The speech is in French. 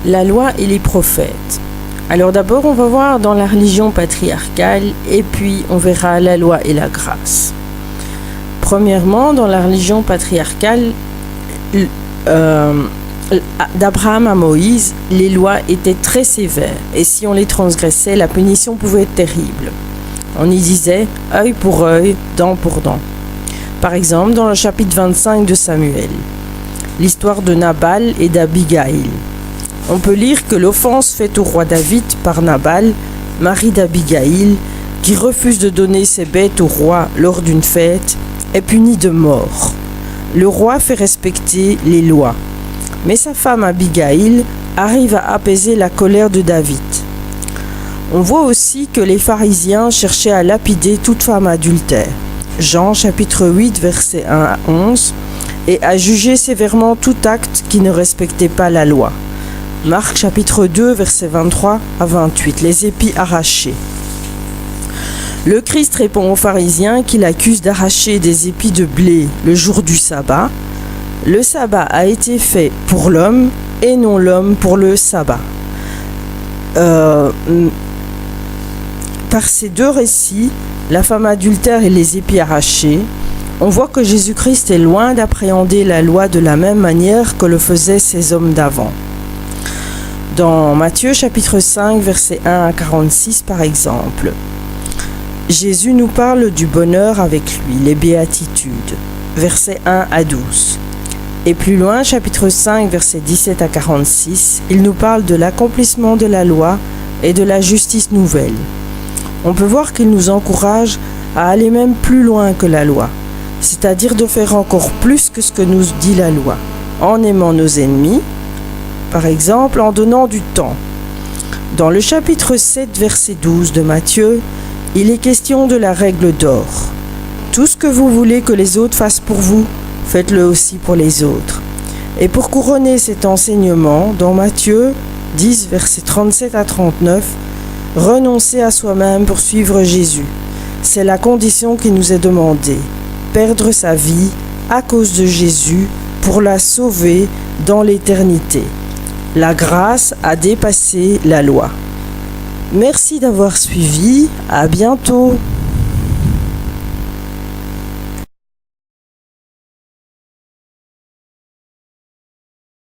la loi et les prophètes. Alors d'abord, on va voir dans la religion patriarcale et puis on verra la loi et la grâce. Premièrement, dans la religion patriarcale, d'Abraham à Moïse, les lois étaient très sévères et si on les transgressait, la punition pouvait être terrible. On y disait œil pour œil, dent pour dent. Par exemple, dans le chapitre 25 de Samuel, l'histoire de Nabal et d'Abigaïl. On peut lire que l'offense faite au roi David par Nabal, mari d'Abigaïl, qui refuse de donner ses bêtes au roi lors d'une fête, est puni de mort. Le roi fait respecter les lois, mais sa femme Abigaïl arrive à apaiser la colère de David. On voit aussi que les pharisiens cherchaient à lapider toute femme adultère. Jean chapitre 8 versets 1 à 11 et à juger sévèrement tout acte qui ne respectait pas la loi. Marc chapitre 2 versets 23 à 28, les épis arrachés. Le Christ répond aux pharisiens qui l'accusent d'arracher des épis de blé le jour du sabbat. Le sabbat a été fait pour l'homme et non l'homme pour le sabbat. Par ces deux récits, la femme adultère et les épis arrachés, on voit que Jésus-Christ est loin d'appréhender la loi de la même manière que le faisaient ces hommes d'avant. Dans Matthieu chapitre 5 versets 1 à 46 par exemple, Jésus nous parle du bonheur avec lui, les béatitudes, versets 1 à 12. Et plus loin, chapitre 5 versets 17 à 46, il nous parle de l'accomplissement de la loi et de la justice nouvelle. On peut voir qu'il nous encourage à aller même plus loin que la loi, c'est-à-dire de faire encore plus que ce que nous dit la loi, en aimant nos ennemis, par exemple en donnant du temps. Dans le chapitre 7, verset 12 de Matthieu, il est question de la règle d'or. Tout ce que vous voulez que les autres fassent pour vous, faites-le aussi pour les autres. Et pour couronner cet enseignement, dans Matthieu 10, versets 37 à 39, renoncer à soi-même pour suivre Jésus. C'est la condition qui nous est demandée. Perdre sa vie à cause de Jésus pour la sauver dans l'éternité. La grâce a dépassé la loi. Merci d'avoir suivi. À bientôt.